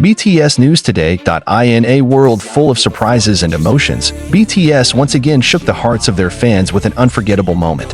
BTS News Today. In a world full of surprises and emotions, BTS once again shook the hearts of their fans with an unforgettable moment.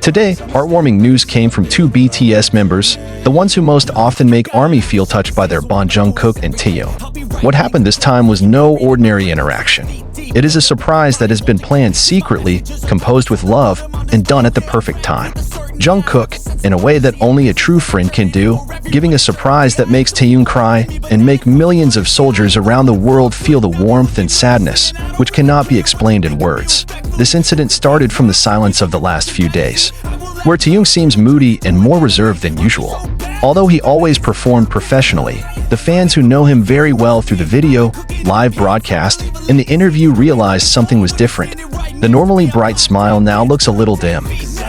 Today, heartwarming news came from two BTS members, the ones who most often make ARMY feel touched by their bond, Jungkook and Taehyung. What happened this time was no ordinary interaction. It is a surprise that has been planned secretly, composed with love, and done at the perfect time. Jungkook, in a way that only a true friend can do, giving a surprise that makes Taehyung cry and make millions of soldiers around the world feel the warmth and sadness, which cannot be explained in words. This incident started from the silence of the last few days, where Taehyung seems moody and more reserved than usual. Although he always performed professionally, the fans who know him very well through the video, live broadcast, and the interview realized something was different. The normally bright smile now looks a little dim.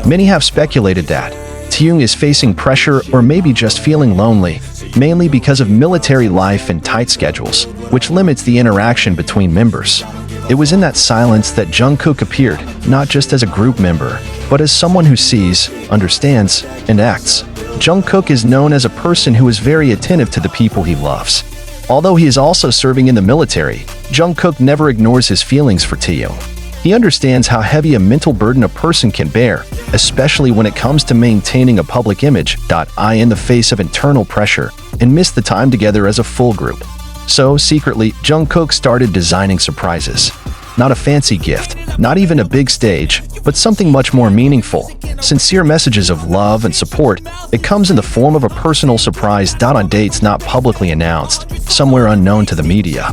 Many have speculated that Taehyung is facing pressure or maybe just feeling lonely, mainly because of military life and tight schedules, which limits the interaction between members. It was in that silence that Jungkook appeared, not just as a group member, but as someone who sees, understands, and acts. Jungkook is known as a person who is very attentive to the people he loves. Although he is also serving in the military, Jungkook never ignores his feelings for Taehyung. He understands how heavy a mental burden a person can bear, especially when it comes to maintaining a public image. In the face of internal pressure, and miss the time together as a full group. So, secretly, Jungkook started designing surprises. Not a fancy gift, not even a big stage, but something much more meaningful. Sincere messages of love and support. It comes in the form of a personal surprise. On dates not publicly announced, somewhere unknown to the media.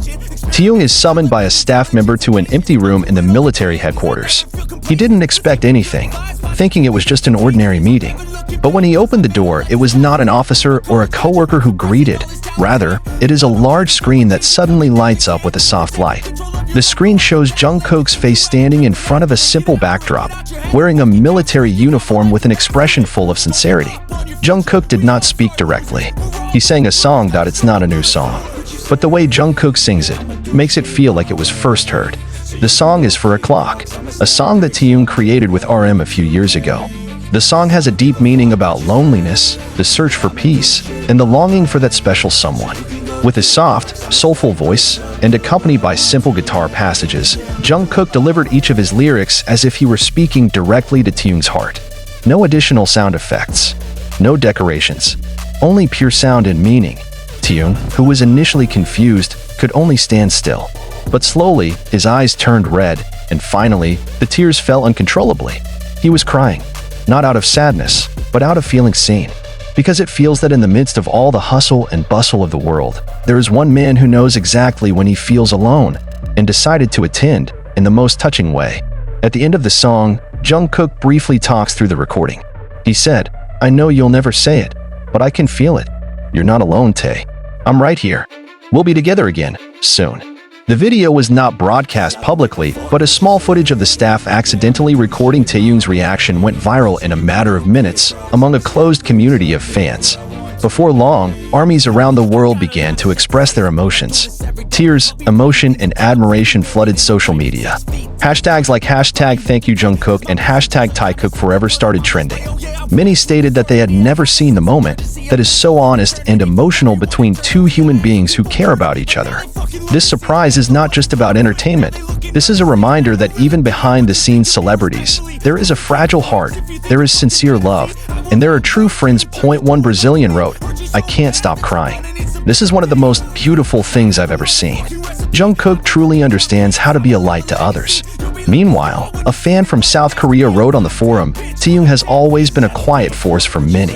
Taehyung is summoned by a staff member to an empty room in the military headquarters. He didn't expect anything, thinking it was just an ordinary meeting. But when he opened the door, it was not an officer or a coworker who greeted. Rather, it is a large screen that suddenly lights up with a soft light. The screen shows Jungkook's face standing in front of a simple backdrop, wearing a military uniform with an expression full of sincerity. Jungkook did not speak directly. He sang a song. It's not a new song, but the way Jungkook sings it makes it feel like it was first heard. The song is For a Clock, a song that Taehyung created with RM a few years ago. The song has a deep meaning about loneliness, the search for peace, and the longing for that special someone. With his soft, soulful voice, and accompanied by simple guitar passages, Jungkook delivered each of his lyrics as if he were speaking directly to Taehyung's heart. No additional sound effects, no decorations, only pure sound and meaning. Taehyung, who was initially confused, could only stand still. But slowly, his eyes turned red, and finally, the tears fell uncontrollably. He was crying, not out of sadness, but out of feeling seen. Because it feels that in the midst of all the hustle and bustle of the world, there is one man who knows exactly when he feels alone, and decided to attend in the most touching way. At the end of the song, Jungkook briefly talks through the recording. He said, "I know you'll never say it, but I can feel it. You're not alone, Tae. I'm right here. We'll be together again, soon." The video was not broadcast publicly, but a small footage of the staff accidentally recording Taehyung's reaction went viral in a matter of minutes among a closed community of fans. Before long, armies around the world began to express their emotions. Tears, emotion, and admiration flooded social media. Hashtags like #ThankYouJungkook and #Taikook forever started trending. Many stated that they had never seen the moment that is so honest and emotional between two human beings who care about each other. This surprise is not just about entertainment. This is a reminder that even behind the scenes celebrities, there is a fragile heart, there is sincere love, and there are true friends. One Brazilian wrote, "I can't stop crying. This is one of the most beautiful things I've ever seen." Jungkook truly understands how to be a light to others. Meanwhile, a fan from South Korea wrote on the forum, "Taehyung has always been a quiet force for many.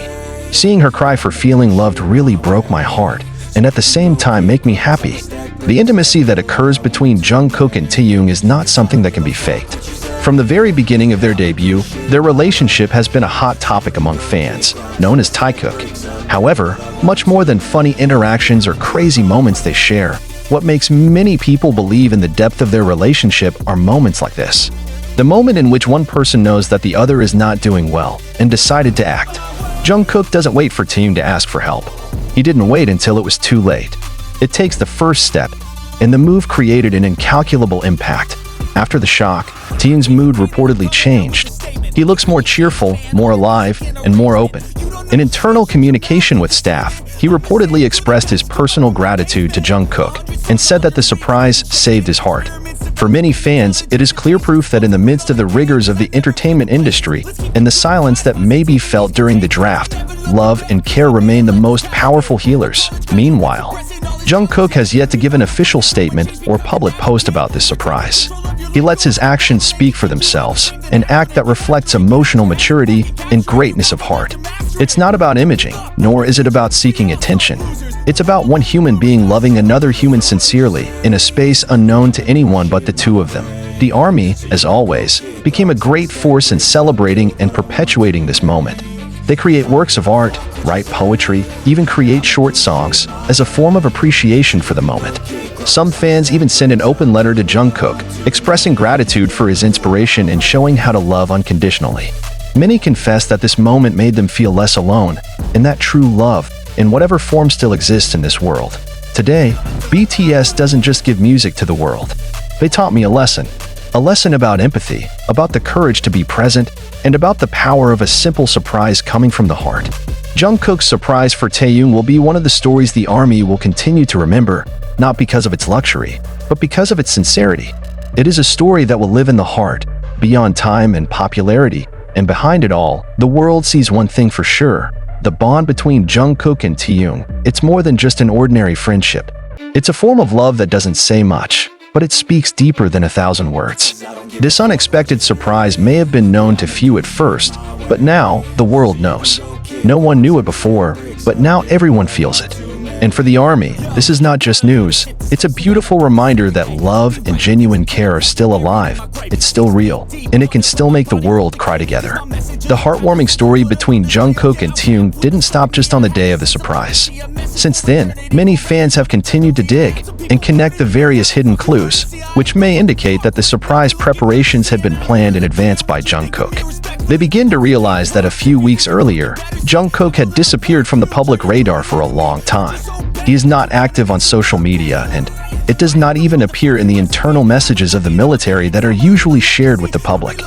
Seeing her cry for feeling loved really broke my heart, and at the same time make me happy." The intimacy that occurs between Jungkook and Taehyung is not something that can be faked. From the very beginning of their debut, their relationship has been a hot topic among fans, known as Taikook. However, much more than funny interactions or crazy moments they share, what makes many people believe in the depth of their relationship are moments like this. The moment in which one person knows that the other is not doing well and decided to act. Jungkook doesn't wait for Taehyung to ask for help. He didn't wait until it was too late. It takes the first step, and the move created an incalculable impact. After the shock, Taehyung's mood reportedly changed. He looks more cheerful, more alive, and more open. In internal communication with staff, he reportedly expressed his personal gratitude to Jungkook and said that the surprise saved his heart. For many fans, it is clear proof that in the midst of the rigors of the entertainment industry and the silence that may be felt during the draft, love and care remain the most powerful healers. Meanwhile, Jungkook has yet to give an official statement or public post about this surprise. He lets his actions speak for themselves, an act that reflects emotional maturity and greatness of heart. It's not about imaging, nor is it about seeking attention. It's about one human being loving another human sincerely in a space unknown to anyone but the two of them. The ARMY, as always, became a great force in celebrating and perpetuating this moment. They create works of art, write poetry, even create short songs as a form of appreciation for the moment. Some fans even send an open letter to Jungkook, expressing gratitude for his inspiration and showing how to love unconditionally. Many confess that this moment made them feel less alone, and that true love, in whatever form, still exists in this world. Today, BTS doesn't just give music to the world. They taught me a lesson about empathy, about the courage to be present, and about the power of a simple surprise coming from the heart. Jungkook's surprise for Taehyung will be one of the stories the ARMY will continue to remember, not because of its luxury, but because of its sincerity. It is a story that will live in the heart, beyond time and popularity, and behind it all, the world sees one thing for sure: the bond between Jungkook and Taehyung. It's more than just an ordinary friendship. It's a form of love that doesn't say much, but it speaks deeper than 1,000 words. This unexpected surprise may have been known to few at first, but now the world knows. No one knew it before, but now everyone feels it. And for the ARMY, this is not just news. It's a beautiful reminder that love and genuine care are still alive, it's still real, and it can still make the world cry together. The heartwarming story between Jungkook and Taehyung didn't stop just on the day of the surprise. Since then, many fans have continued to dig and connect the various hidden clues, which may indicate that the surprise preparations had been planned in advance by Jungkook. They begin to realize that a few weeks earlier, Jungkook had disappeared from the public radar for a long time. He is not active on social media, and it does not even appear in the internal messages of the military that are usually shared with the public.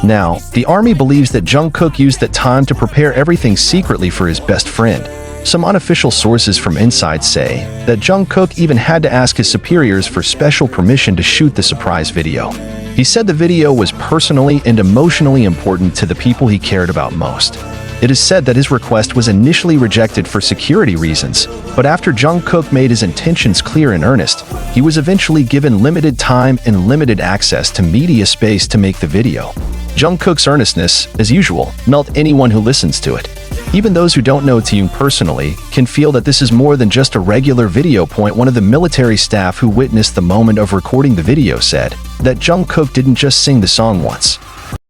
Now, the ARMY believes that Jungkook used that time to prepare everything secretly for his best friend. Some unofficial sources from inside say that Jungkook even had to ask his superiors for special permission to shoot the surprise video. He said the video was personally and emotionally important to the people he cared about most. It is said that his request was initially rejected for security reasons, but after Jungkook made his intentions clear and earnest, he was eventually given limited time and limited access to media space to make the video. Jungkook's earnestness, as usual, melts anyone who listens to it. Even those who don't know Taehyung personally can feel that this is more than just a regular video. One of the military staff who witnessed the moment of recording the video said that Jungkook didn't just sing the song once.